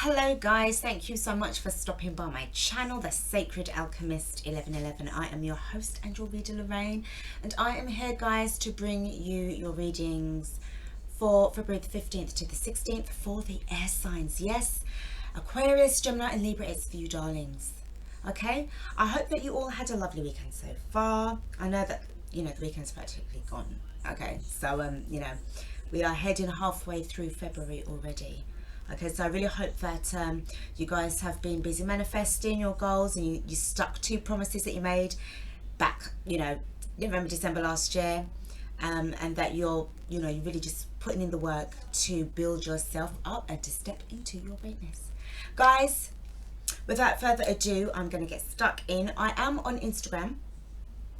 Hello guys, thank you so much for stopping by my channel, The Sacred Alchemist 1111. I am your host and your reader, Lorraine, and I am here guys to bring you your readings for February the 15th to the 16th for the air signs. Yes, Aquarius, Gemini and Libra, it's for you darlings. Okay, I hope that you all had a lovely weekend so far. I know that, the weekend's practically gone. Okay, so we are heading halfway through February already. Okay, so I really hope that you guys have been busy manifesting your goals, and you stuck to promises that you made back, November, December last year, and that you're really just putting in the work to build yourself up and to step into your greatness. Guys, without further ado, I'm going to get stuck in. I am on Instagram,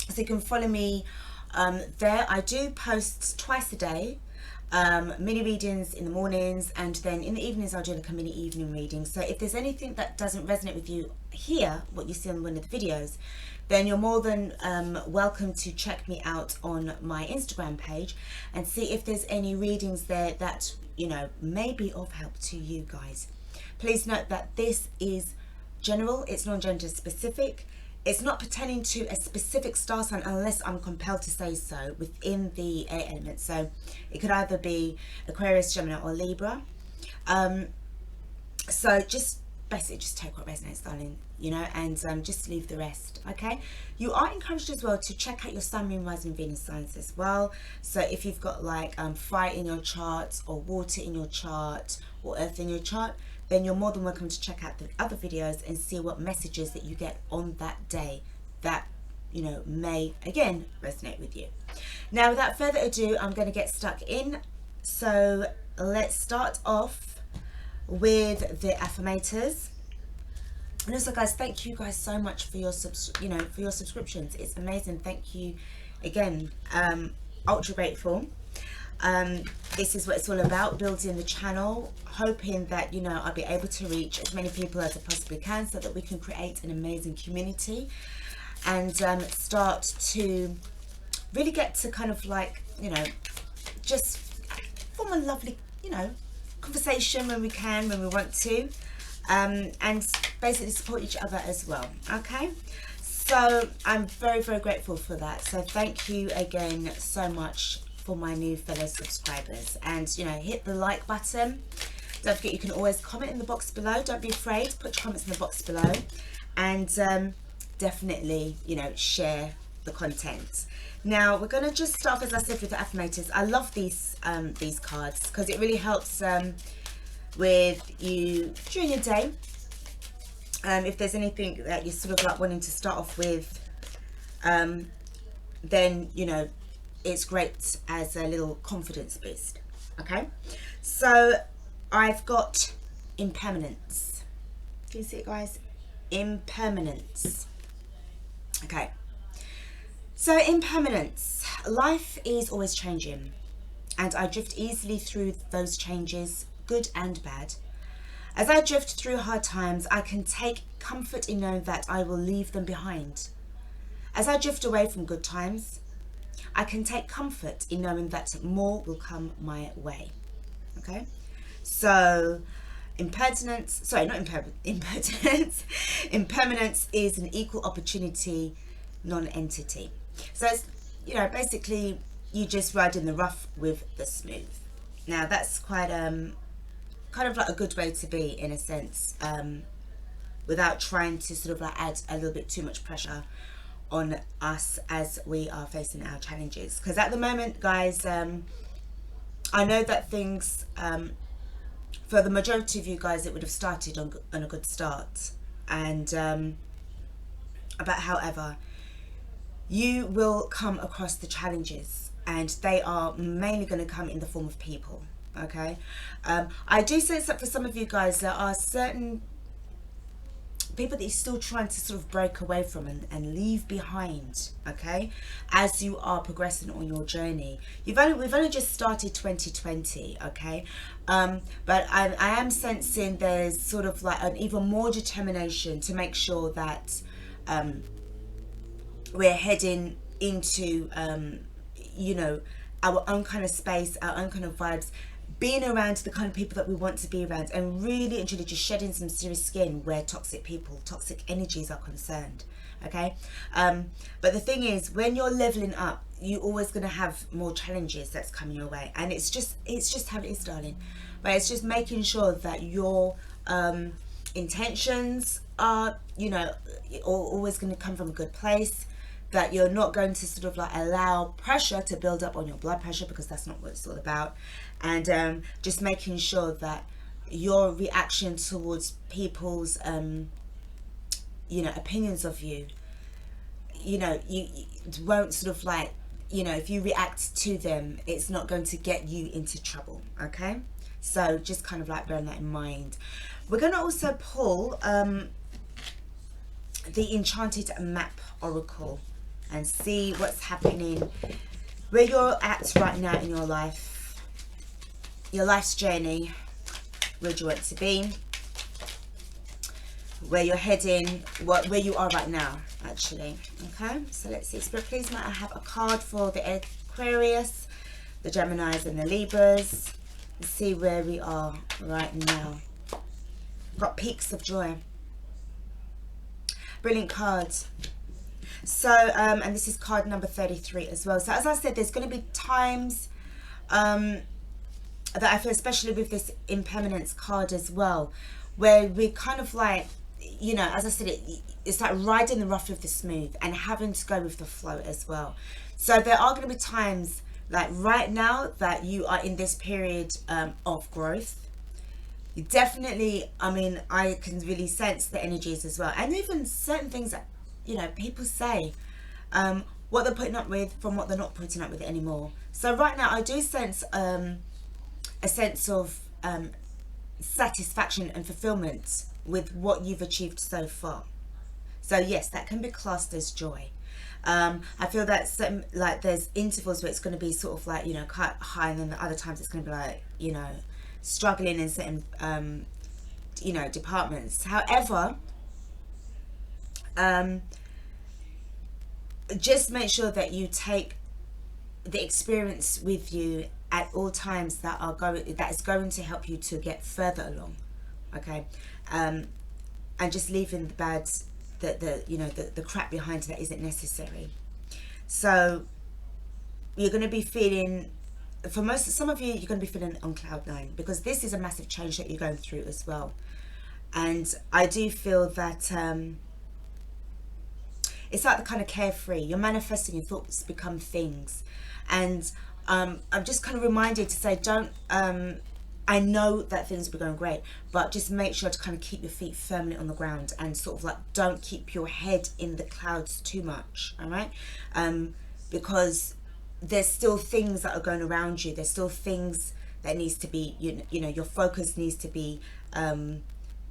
so you can follow me there. I do post twice a day. Mini readings in the mornings, and then in the evenings I'll do like a mini evening reading. So if there's anything that doesn't resonate with you here, what you see on one of the videos, then you're more than welcome to check me out on my Instagram page and see if there's any readings there that may be of help to you guys. Please note that this is general, it's non-gender specific. It's not pertaining to a specific star sign unless I'm compelled to say so within the air element. So it could either be Aquarius, Gemini or Libra. So just basically just take what resonates, darling, and just leave the rest. Okay, you are encouraged as well to check out your Sun, Moon, Rising, Venus signs as well. So if you've got like fire in your chart, or water in your chart, or earth in your chart, then you're more than welcome to check out the other videos and see what messages that you get on that day that may again resonate with you. Now, without further ado, I'm going to get stuck in. So let's start off with the affirmators. And also guys, thank you guys so much for your for your subscriptions. It's amazing. Thank you again. Ultra grateful. This is what it's all about, building the channel, hoping that I'll be able to reach as many people as I possibly can so that we can create an amazing community and start to really get to kind of like just form a lovely conversation when we can, when we want to, and basically support each other as well. Okay, so I'm very, very grateful for that. So thank you again so much for my new fellow subscribers, and hit the like button. Don't forget, you can always comment in the box below. Don't be afraid, put your comments in the box below, and definitely share the content. Now we're going to just start off, as I said, with the affirmators. I love these cards because it really helps with you during your day. If there's anything that you're sort of like wanting to start off with, then it's great as a little confidence boost. Okay, so I've got impermanence. Can you see it, guys? Impermanence. Okay, so impermanence. Life is always changing, and I drift easily through those changes, good and bad. As I drift through hard times, I can take comfort in knowing that I will leave them behind. As I drift away from good times, I can take comfort in knowing that more will come my way. Okay, so impermanence impermanence is an equal opportunity non-entity. So it's basically you just ride in the rough with the smooth. Now that's quite kind of like a good way to be, in a sense, without trying to sort of like add a little bit too much pressure on us as we are facing our challenges. Because at the moment, guys, I know that things for the majority of you guys, it would have started on a good start, and but however, you will come across the challenges, and they are mainly going to come in the form of people. Okay, I do sense that for some of you guys there are certain people that you're still trying to sort of break away from and leave behind, okay, as you are progressing on your journey. We've only just started 2020, okay, but I am sensing there's sort of like an even more determination to make sure that we're heading into our own kind of space, our own kind of vibes, being around the kind of people that we want to be around, and really and truly just shedding some serious skin where toxic people, toxic energies are concerned. Okay, but the thing is, when you're leveling up, you're always going to have more challenges that's coming your way, and it's just how it is, darling. But it's just making sure that your intentions are, you know, always going to come from a good place, that you're not going to sort of like allow pressure to build up on your blood pressure, because that's not what it's all about. And just making sure that your reaction towards people's you know, opinions of you, you know, you won't sort of like, you know, if you react to them, it's not going to get you into trouble. Okay, so just kind of like bearing that in mind. We're going to also pull the Enchanted Map Oracle and see what's happening, where you're at right now in your life, your life's journey, where do you want to be, where you're heading, where you are right now, actually. Okay, so let's see. Spirit, please, might I have a card for the Aquarius, the Geminis and the Libras. Let's see where we are right now. Got Peaks of Joy. Brilliant cards. So, and this is card number 33 as well. So, as I said, there's going to be times that I feel, especially with this impermanence card as well, where we kind of like, you know, as I said, it's like riding the rough with the smooth and having to go with the flow as well. So there are going to be times like right now that you are in this period of growth. You definitely, I mean, I can really sense the energies as well, and even certain things that, you know, people say, what they're putting up with from what they're not putting up with anymore. So right now I do sense a sense of satisfaction and fulfillment with what you've achieved so far. So yes, that can be classed as joy. I feel that some, like, there's intervals where it's going to be sort of like, you know, quite high, and then the other times it's going to be like, you know, struggling in certain you know, departments. However, just make sure that you take the experience with you at all times that is going to help you to get further along. Okay, and just leaving the bad, you know, the crap behind that isn't necessary. So you're going to be feeling, for some of you, you're going to be feeling on cloud nine, because this is a massive change that you're going through as well. And I do feel that it's like the kind of carefree, you're manifesting, your thoughts become things. And I'm just kind of reminded to say, don't, I know that things will be going great, but just make sure to kind of keep your feet firmly on the ground, and sort of like don't keep your head in the clouds too much. All right, because there's still things that are going around you. There's still things that needs to be, you know, your focus needs to be,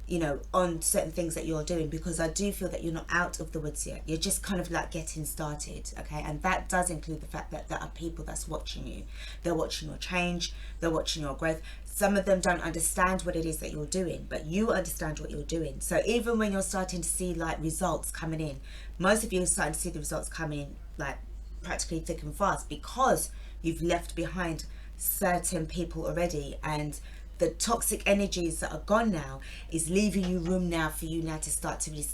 you know, on certain things that you're doing, because I do feel that you're not out of the woods yet. You're just kind of like getting started. Okay, and that does include the fact that there are people that's watching you. They're watching your change, they're watching your growth. Some of them don't understand what it is that you're doing, but you understand what you're doing. So even when you're starting to see like results coming in, most of you are starting to see the results coming in like practically thick and fast, because you've left behind certain people already, and the toxic energies that are gone now is leaving you room now for you now to start to really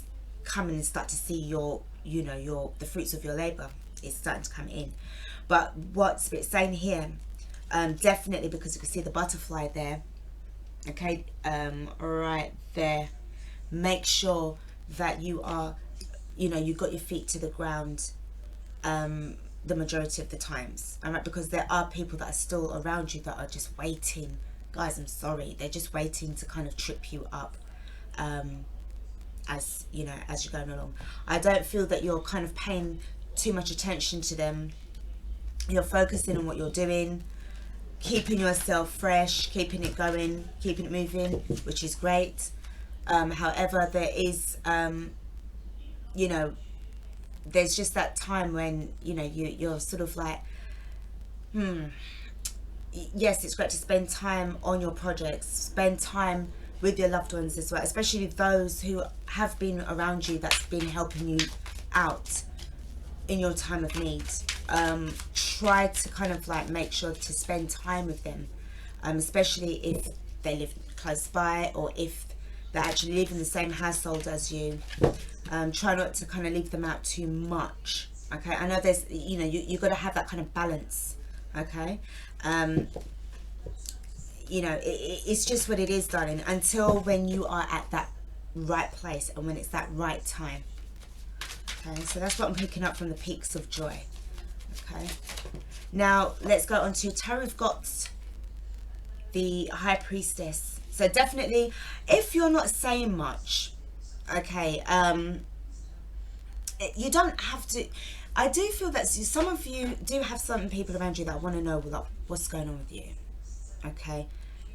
come in and start to see your, you know, the fruits of your labor is starting to come in. But what Spirit's saying here, definitely, because you can see the butterfly there, okay, right there, make sure that you are, you know, you've got your feet to the ground the majority of the times. All right, because there are people that are still around you that are just waiting. Guys, I'm sorry, they're just waiting to kind of trip you up, as you know, as you're going along. I don't feel that you're kind of paying too much attention to them. You're focusing on what you're doing, keeping yourself fresh, keeping it going, keeping it moving, which is great. However, there is, you know, there's just that time when, you know, you're sort of like, yes, it's great to spend time on your projects, spend time with your loved ones as well, especially those who have been around you, that's been helping you out in your time of need. Try to kind of like make sure to spend time with them, especially if they live close by, or if they actually live in the same household as you. Try not to kind of leave them out too much. Okay, I know there's, you know, you got to have that kind of balance. Okay, you know, it's just what it is, darling, until when you are at that right place and when it's that right time. Okay, so that's what I'm picking up from the Peaks of Joy. Okay, now let's go on to tarot. We've got the High Priestess. So definitely, if you're not saying much, okay, you don't have to. I do feel that some of you do have certain people around you that want to know, like, what's going on with you. Okay,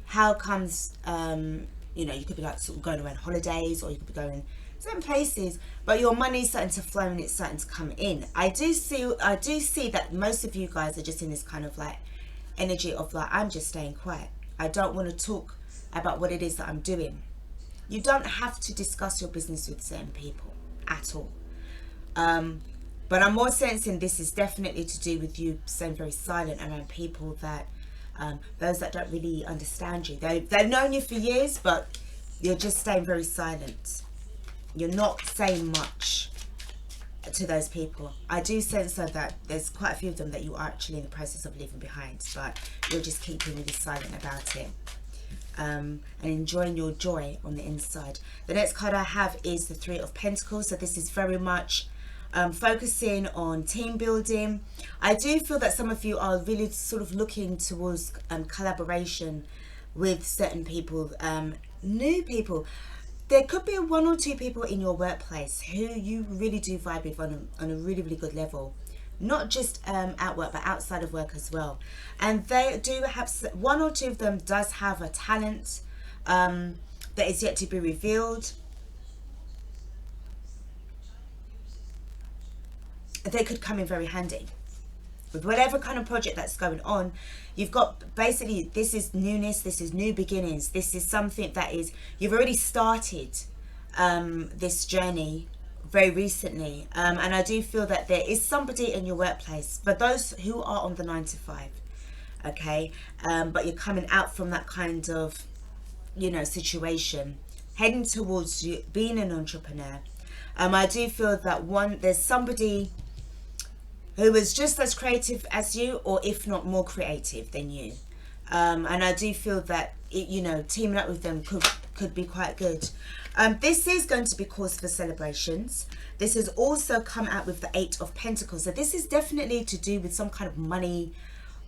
how comes, you know, you could be like sort of going around holidays, or you could be going certain places, but your money's starting to flow and it's starting to come in. I do see that most of you guys are just in this kind of like energy of like, I'm just staying quiet. I don't want to talk about what it is that I'm doing. You don't have to discuss your business with certain people at all. But I'm more sensing this is definitely to do with you staying very silent around people that, those that don't really understand you. They've known you for years, but you're just staying very silent. You're not saying much to those people. I do sense though that there's quite a few of them that you are actually in the process of leaving behind, but you're just keeping really silent about it. And enjoying your joy on the inside. The next card I have is the Three of Pentacles. So this is very much focusing on team building. I do feel that some of you are really sort of looking towards collaboration with certain people, new people. There could be one or two people in your workplace who you really do vibe with on a really, really good level. Not just at work, but outside of work as well. And they do have, one or two of them does have a talent that is yet to be revealed. They could come in very handy with whatever kind of project that's going on. You've got, basically, this is newness, this is new beginnings, this is something that is, you've already started this journey very recently, and I do feel that there is somebody in your workplace, for those who are on the 9 to 5, okay, but you're coming out from that kind of, you know, situation, heading towards you being an entrepreneur. I do feel that there's somebody who is just as creative as you, or if not more creative than you, and I do feel that you know, teaming up with them could be quite good. This is going to be cause for celebrations. This has also come out with the 8 of Pentacles. So this is definitely to do with some kind of money.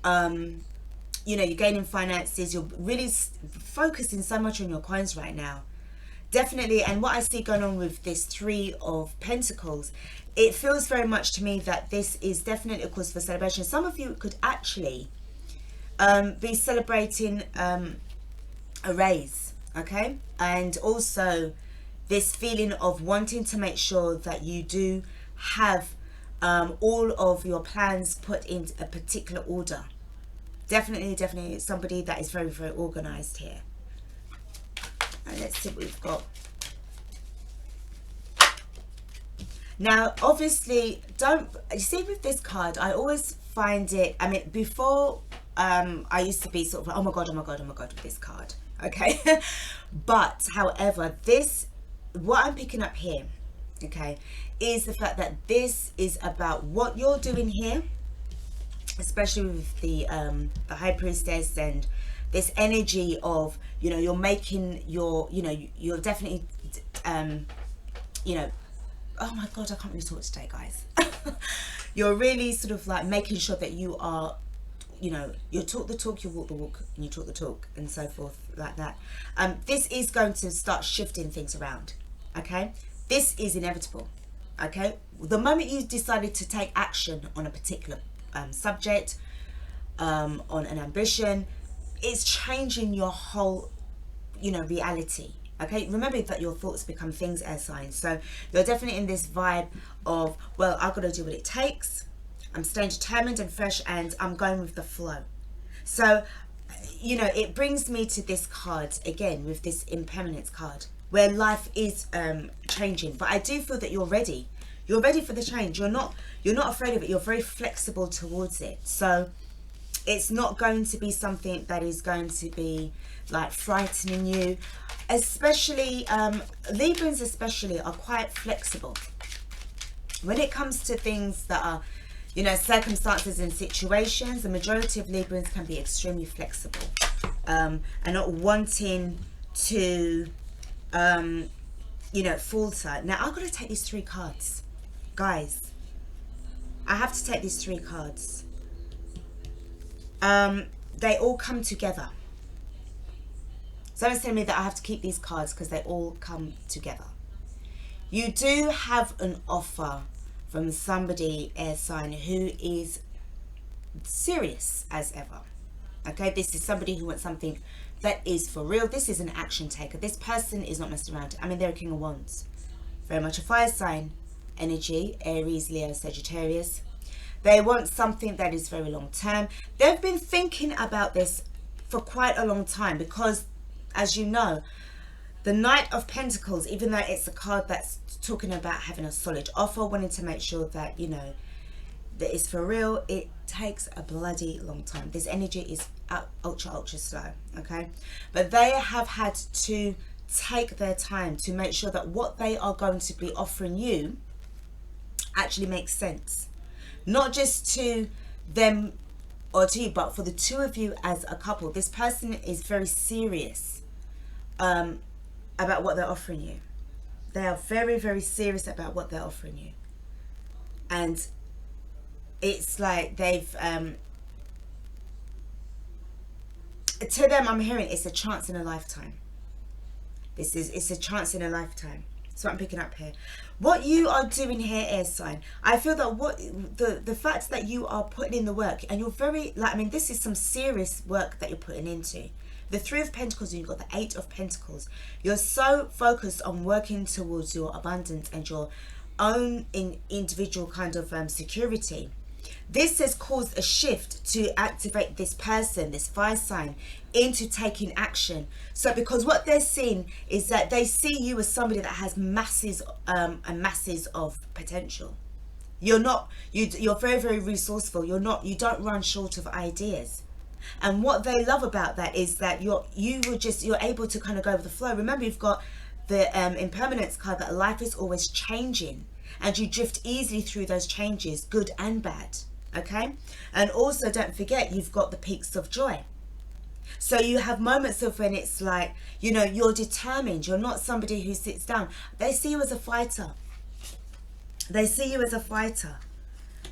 You know, you're gaining finances. You're really focusing so much on your coins right now. Definitely. And what I see going on with this 3 of Pentacles, it feels very much to me that this is definitely a cause for celebration. Some of you could actually be celebrating a raise, okay, and also this feeling of wanting to make sure that you do have all of your plans put in a particular order. Definitely somebody that is very, very organized here. And let's see what we've got. Now, obviously, you see with this card, I always find it, I mean, before I used to be sort of like, oh my god with this card, okay. But however, what I'm picking up here, okay, is the fact that this is about what you're doing here, especially with the High Priestess and this energy of, you know, you're making your, you know, you're definitely you know, oh my god, I can't really talk today, guys. You're really sort of like making sure that you are, you know, you talk the talk, you walk the walk, and you talk the talk, and so forth, like that. This is going to start shifting things around, okay? This is inevitable, okay? The moment you decided to take action on a particular subject, on an ambition, it's changing your whole, you know, reality. Okay, remember that your thoughts become things, air signs. So you're definitely in this vibe of, well, I've got to do what it takes. I'm staying determined and fresh, and I'm going with the flow. So, you know, it brings me to this card again with this impermanence card, where life is changing. But I do feel that you're ready. You're ready for the change. You're not afraid of it. You're very flexible towards it. So It's not going to be something that is going to be like frightening you. Especially Librans especially are quite flexible when it comes to things that are, you know, circumstances and situations. The majority of Librans can be extremely flexible and not wanting to you know, falter. Now I've got to take these 3 cards, guys. I have to take these 3 cards. They all come together. Someone's telling me that I have to keep these cards because they all come together. You do have an offer from somebody, air sign, who is serious as ever. Okay, this is somebody who wants something that is for real. This is an action taker. This person is not messing around. I mean, they're a King of Wands. Very much a fire sign energy. Aries, Leo, Sagittarius. They want something that is very long term. They've been thinking about this for quite a long time because, as you know, the Knight of Pentacles, even though it's a card that's talking about having a solid offer, wanting to make sure that, you know, that it's for real, it takes a bloody long time. This energy is ultra slow, okay? But they have had to take their time to make sure that what they are going to be offering you actually makes sense. Not just to them or to you, but for the 2 of you as a couple. This person is very serious about what they're offering you. They are very, very serious about what they're offering you. And it's like they've to them, I'm hearing it's a chance in a lifetime. It's a chance in a lifetime. That's what I'm picking up here. What you are doing here, air sign, I feel that what the fact that you are putting in the work, and you're very, like, I mean, this is some serious work that you're putting into. The 3 of Pentacles, and you've got the 8 of Pentacles. You're so focused on working towards your abundance and your own individual kind of security. This has caused a shift to activate this person, this fire sign, into taking action. So because what they're seeing is that they see you as somebody that has masses and masses of potential. You're very, very resourceful. You don't run short of ideas. And what they love about that is that you're able to kind of go with the flow. Remember, you've got the impermanence card, that life is always changing, and you drift easily through those changes, good and bad. Okay, and also don't forget, you've got the peaks of joy. So you have moments of when it's like, you know, you're determined. You're not somebody who sits down. They see you as a fighter. They see you as a fighter.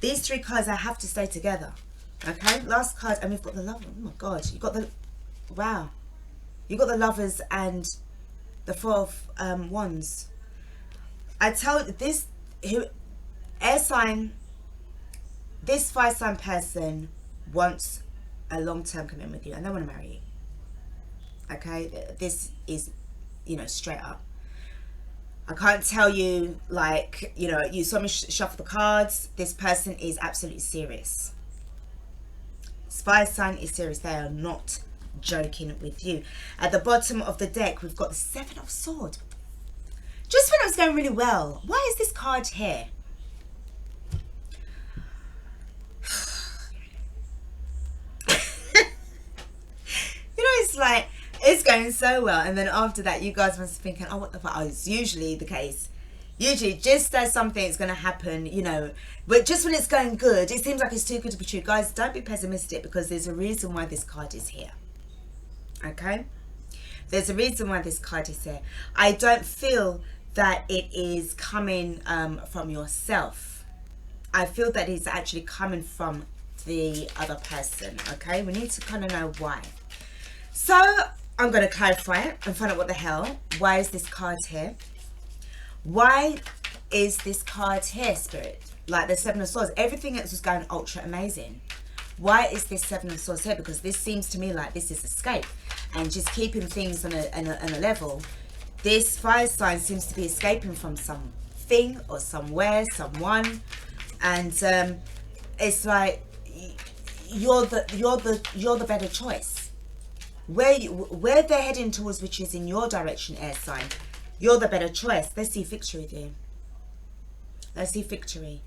These 3 cards, I have to stay together. Okay, last card, and we've got the Lover. Oh my God, you got the, wow, you got the Lovers and the 4 of Wands. I tell you this, air sign, this fire sign person wants a long-term commitment with you, and they want to marry you. Okay, this is, you know, straight up. I can't tell you, like, you know, you saw me shuffle the cards. This person is absolutely serious. Fire sign is serious. They are not joking with you. At the bottom of the deck, we've got the 7 of Swords. Just when it was going really well, why is this card here? You know, it's like, it's going so well, and then after that, you guys must be thinking, oh, what the fuck? Oh, it's usually the case. Usually, just as something's going to happen, you know, but just when it's going good, it seems like it's too good to be true. Guys, don't be pessimistic, because there's a reason why this card is here. Okay? There's a reason why this card is here. I don't feel that it is coming from yourself. I feel that it's actually coming from the other person. Okay? We need to kind of know why. So, I'm going to clarify it and find out what the hell. Why is this card here? Why is this card here, Spirit? Like the 7 of Swords. Everything else was going ultra amazing. Why is this 7 of Swords here? Because this seems to me like this is escape and just keeping things on a level. This fire sign seems to be escaping from something or somewhere, someone, and it's like you're the better choice. Where they're heading towards, which is in your direction, air sign. You're the better choice. Let's see victory there. Let's see victory.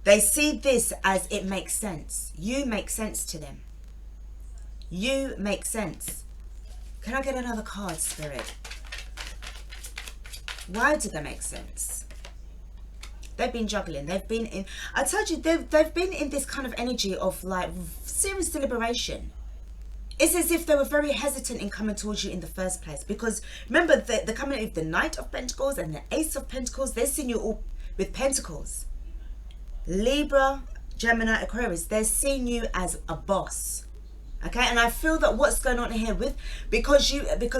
They see this as it makes sense. You make sense to them. You make sense. Can I get another card, Spirit? Why do they make sense? They've been juggling. They've been in, I told you, they've been in this kind of energy of like serious deliberation. It's as if they were very hesitant in coming towards you in the first place. Because remember, they're coming with the Knight of Pentacles and the Ace of Pentacles. They're seeing you all with Pentacles. Libra, Gemini, Aquarius, they're seeing you as a boss. Okay, and I feel that what's going on here because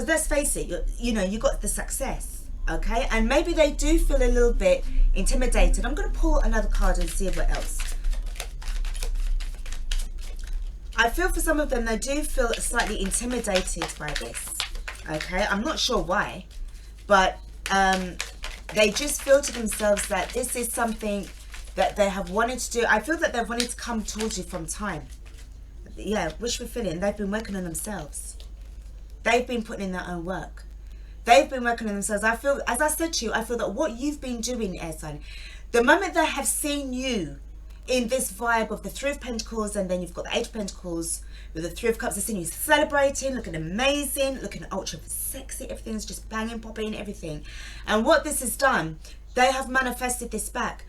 let's face it, you got the success. Okay, and maybe they do feel a little bit intimidated. I'm going to pull another card and see what else. I feel for some of them, they do feel slightly intimidated by this. Okay, I'm not sure why, but they just feel to themselves that this is something that they have wanted to do. I feel that they've wanted to come towards you from time. Yeah, wish fulfilling. They've been working on themselves. They've been putting in their own work. They've been working on themselves. I feel, as I said to you, I feel that what you've been doing, air sign, the moment they have seen you in this vibe of the Three of Pentacles, and then you've got the Eight of Pentacles with the Three of Cups, they've seen you celebrating, looking amazing, looking ultra sexy, everything's just banging, popping, everything. And what this has done, they have manifested this back.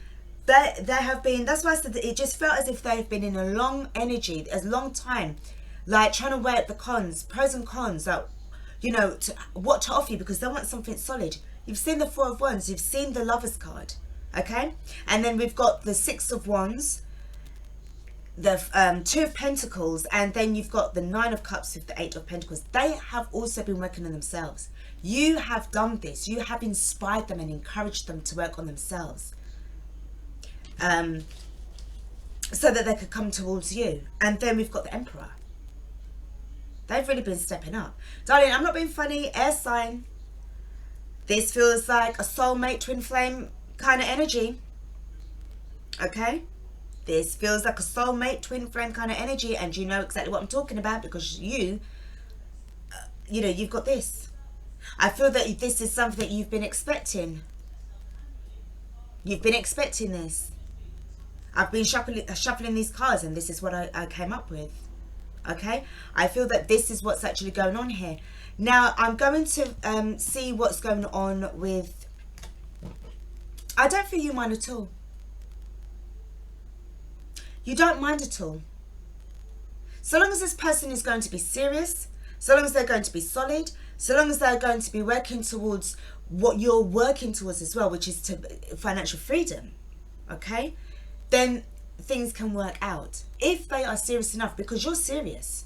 They have been, that's why I said that it just felt as if they've been in a long energy, a long time, like trying to weigh up the cons, pros and cons, like, what to offer you, because they want something solid. You've seen the Four of Wands, you've seen the Lover's card, okay? And then we've got the Six of Wands, the Two of Pentacles, and then you've got the Nine of Cups with the Eight of Pentacles. They have also been working on themselves. You have done this. You have inspired them and encouraged them to work on themselves. So that they could come towards you. And then we've got the Emperor. They've really been stepping up. Darling, I'm not being funny. Air sign. This feels like a soulmate, twin flame kind of energy. Okay? This feels like a soulmate, twin flame kind of energy. And you know exactly what I'm talking about, because you've got this. I feel that this is something that you've been expecting. You've been expecting this. I've been shuffling these cards, and this is what I came up with. Okay, I feel that this is what's actually going on here. Now I'm going to see what's going on with, I don't feel you mind at all. You don't mind at all. So long as this person is going to be serious, so long as they're going to be solid, so long as they're going to be working towards what you're working towards as well, which is to financial freedom, okay, then things can work out if they are serious enough, because you're serious.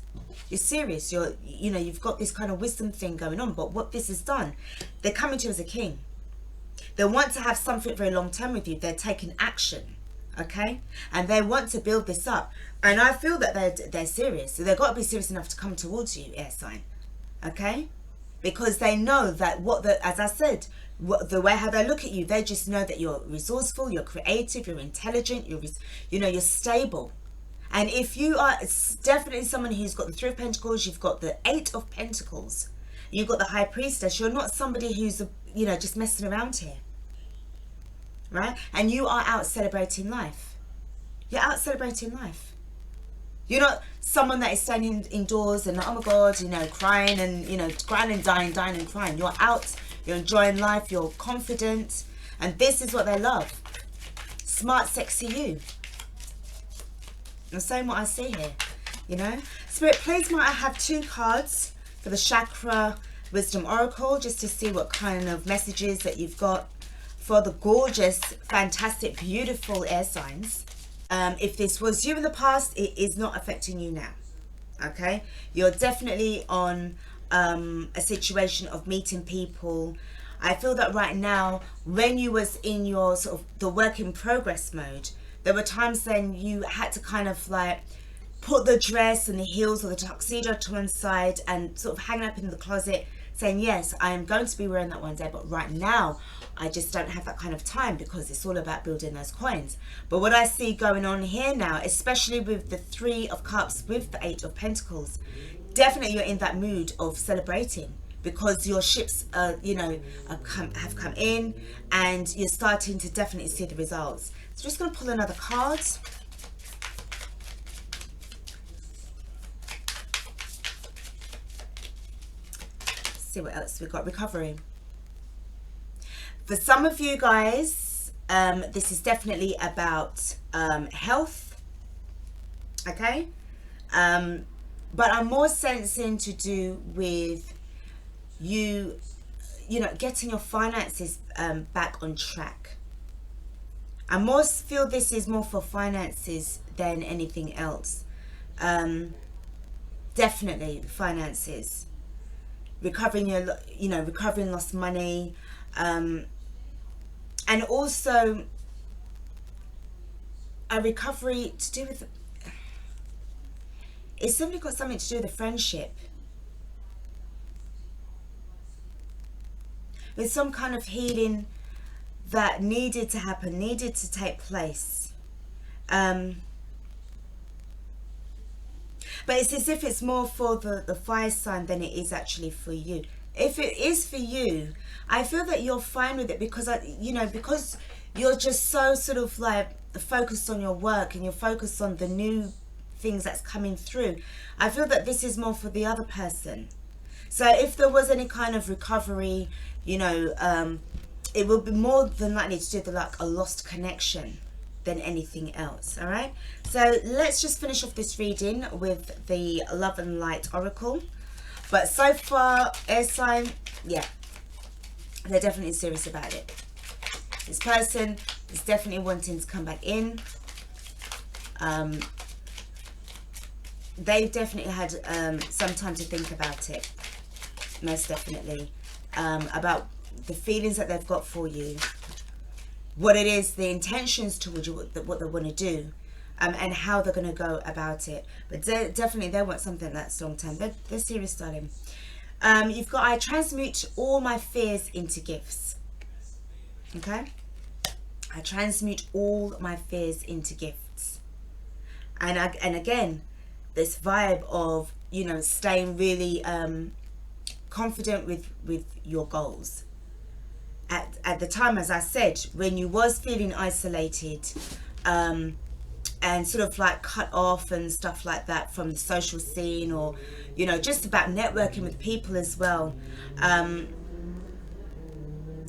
You're serious. You've got this kind of wisdom thing going on. But what this has done, they're coming to you as a king. They want to have something very long term with you. They're taking action, okay, and they want to build this up. And I feel that they're serious. So they've got to be serious enough to come towards you, air sign, okay, because they know that as I said, the way how they look at you, they just know that you're resourceful, you're creative, you're intelligent, you're stable. And if you are, it's definitely someone who's got the Three of Pentacles, you've got the Eight of Pentacles, you've got the High Priestess. You're not somebody who's just messing around here, right? And you are out celebrating life. You're out celebrating life. You're not someone that is standing indoors and oh my God, crying and crying and dying and crying. You're out. You're enjoying life, you're confident, and this is what they love. Smart, sexy you. I'm saying what I see here, Spirit, please might I have 2 cards for the Chakra Wisdom Oracle, just to see what kind of messages that you've got for the gorgeous, fantastic, beautiful air signs. If this was you in the past, it is not affecting you now, okay? You're definitely on a situation of meeting people. I feel that right now, when you was in your sort of the work in progress mode, there were times then you had to kind of like put the dress and the heels or the tuxedo to one side and sort of hang up in the closet saying, yes, I am going to be wearing that one day, but right now I just don't have that kind of time, because it's all about building those coins. But what I see going on here now, especially with the Three of Cups with the Eight of Pentacles, definitely you're in that mood of celebrating. because your ships, you know, have come in, and you're starting to definitely see the results. So just going to pull another card. See what else we got. Recovery. For some of you guys, this is definitely about health. Okay. But I'm more sensing to do with you know, getting your finances back on track. I more feel this is more for finances than anything else. Definitely finances. Recovering your, you know, recovering lost money, and also a recovery to do with, it's simply got something to do with a friendship, with some kind of healing that needed to happen, needed to take place. But it's as if it's more for the fire sign than it is actually for you. If it is for you, I feel that you're fine with it, because you know, because you're just so sort of like focused on your work and you're focused on the new things that's coming through. I feel that this is more for the other person. So if there was any kind of recovery, you know, it will be more than likely to do with like a lost connection than anything else. All right, so let's just finish off this reading with the Love and Light Oracle. But so far, air sign, yeah, they're definitely serious about it. This person is definitely wanting to come back in. They've definitely had some time to think about it, most definitely, about the feelings that they've got for you, what it is, the intentions towards you, what they want to do, and how they're going to go about it. But definitely they want something that's long term. They're serious, darling. You've got, I transmute all my fears into gifts. Okay, I transmute all my fears into gifts. And again, this vibe of, you know, staying really confident with your goals. At the time, as I said, when you was feeling isolated, and sort of like cut off and stuff like that from the social scene, or, you know, just about networking with people as well, and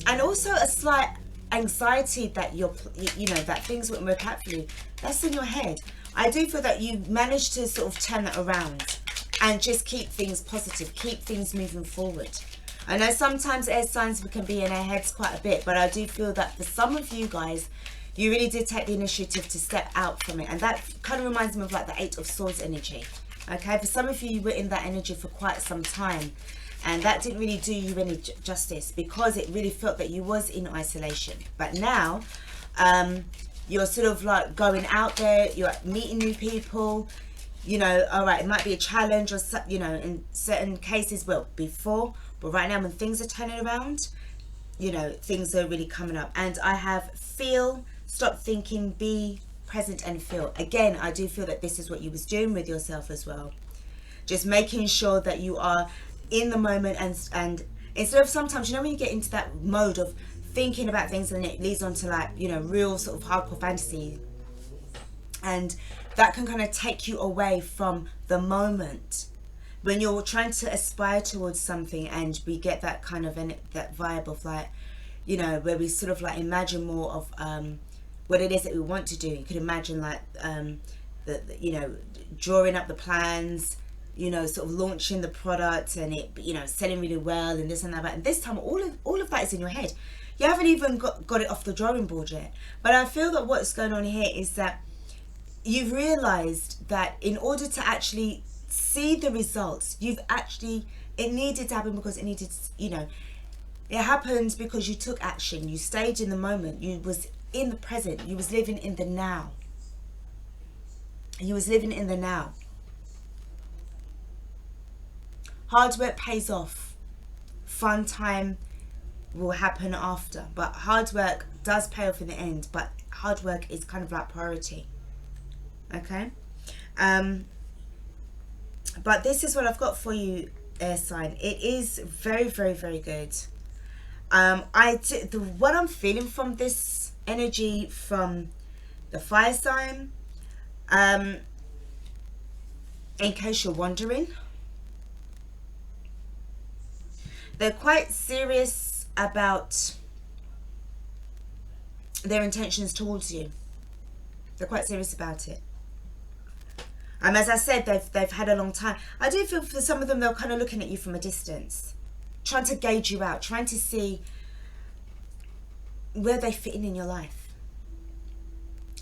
also a slight anxiety that you know, that things wouldn't work out for you. That's in your head. I do feel that you managed to sort of turn that around and just keep things positive, keep things moving forward. I know sometimes air signs can be in our heads quite a bit, but I do feel that for some of you guys, you really did take the initiative to step out from it. And that kind of reminds me of like the Eight of Swords energy. Okay, for some of you, you were in that energy for quite some time, and that didn't really do you any justice, because it really felt that you was in isolation. But now, you're sort of like going out there, you're meeting new people, you know. All right, it might be a challenge, or, you know, in certain cases, well, before, but right now when things are turning around, you know, things are really coming up. And I have feel, stop thinking, be present and feel. Again, I do feel that this is what you was doing with yourself as well. Just making sure that you are in the moment, and instead of, sometimes, you know, when you get into that mode of thinking about things and it leads on to, like, you know, real sort of hardcore fantasy, and that can kind of take you away from the moment when you're trying to aspire towards something. And we get that kind of that vibe of, like, you know, where we sort of like imagine more of what it is that we want to do. You could imagine like you know, drawing up the plans, you know, sort of launching the product, and it, you know, selling really well, and this and that. But this time, all of that is in your head. You haven't even got it off the drawing board yet. But I feel that what's going on here is that you've realized that in order to actually see the results, it needed to happen, because it needed, you know, it happened because you took action, you stayed in the moment, you was in the present, you was living in the now. You was living in the now. Hard work pays off. Fun time will happen after, but hard work does pay off in the end. But hard work is kind of like priority. Okay, but this is what I've got for you, air sign. It is very, very, very good. What I'm feeling from this energy from the fire sign, in case you're wondering, they're quite serious about their intentions towards you. They're quite serious about it. As I said, they've had a long time. I do feel for some of them, they're kind of looking at you from a distance, trying to gauge you out, trying to see where they fit in your life.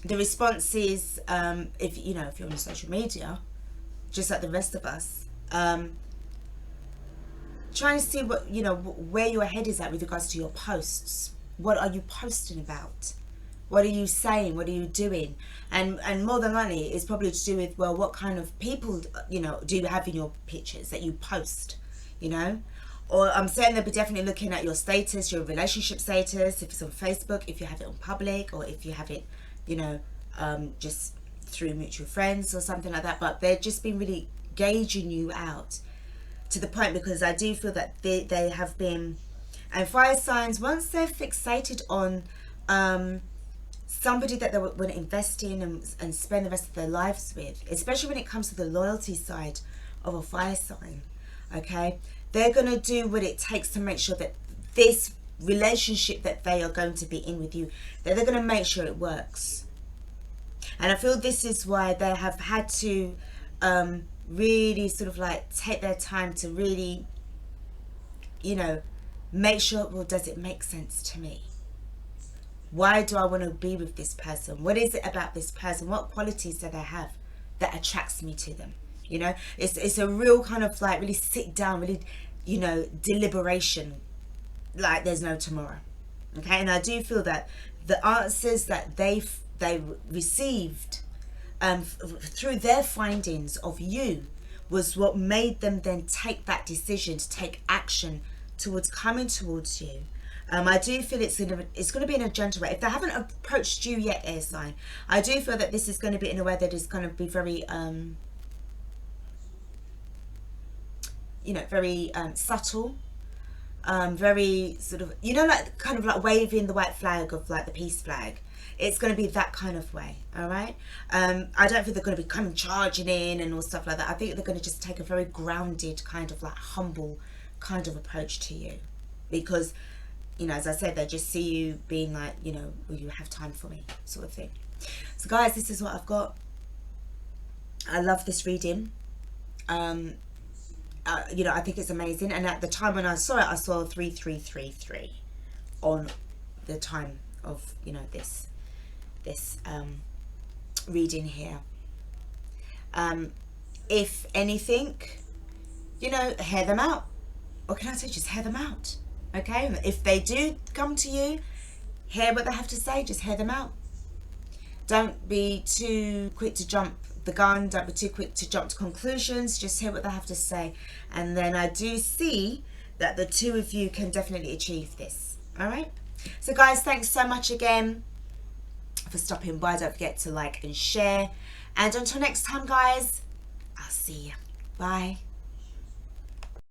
The response is, if you're on social media, just like the rest of us, trying to see what where your head is at with regards to your posts. What are you posting about? What are you saying? What are you doing? And more than likely, it's probably to do with, well, what kind of people do you have in your pictures that you post? Or I'm saying they'll be definitely looking at your status, your relationship status, if it's on Facebook, if you have it on public, or if you have it, just through mutual friends or something like that. But they're just been really gauging you out to the point, because I do feel that they have been, and fire signs, once they're fixated on somebody that they want to invest in and spend the rest of their lives with, especially when it comes to the loyalty side of a fire sign, okay, they're going to do what it takes to make sure that this relationship that they are going to be in with you, that they're going to make sure it works. And I feel this is why they have had to really sort of like take their time to really, make sure, well, does it make sense to me? Why do I want to be with this person? What is it about this person? What qualities do they have that attracts me to them? It's a real kind of like really sit down, really, deliberation, like there's no tomorrow. Okay, and I do feel that the answers that they received through their findings of you was what made them then take that decision to take action towards coming towards you. I do feel it's going to be in a gentle way. If they haven't approached you yet, air sign, I do feel that this is going to be in a way that is going to be very, very subtle, very sort of, like kind of like waving the white flag of like the peace flag. It's going to be that kind of way, all right? I don't think they're going to be coming charging in and all stuff like that. I think they're going to just take a very grounded, kind of like humble kind of approach to you, because as I said, they just see you being like, will you have time for me, sort of thing. So guys, this is what I've got. I love this reading. I think it's amazing. And at the time when I saw it, I saw 3333 on the time of, this reading here. If anything, hear them out. Or can I say just hear them out? Okay, if they do come to you, hear what they have to say, just hear them out. Don't be too quick to jump the gun, don't be too quick to jump to conclusions, just hear what they have to say. And then I do see that the two of you can definitely achieve this. All right, so guys, thanks so much again for stopping by. Don't forget to like and share, and until next time guys, I'll see you. Bye.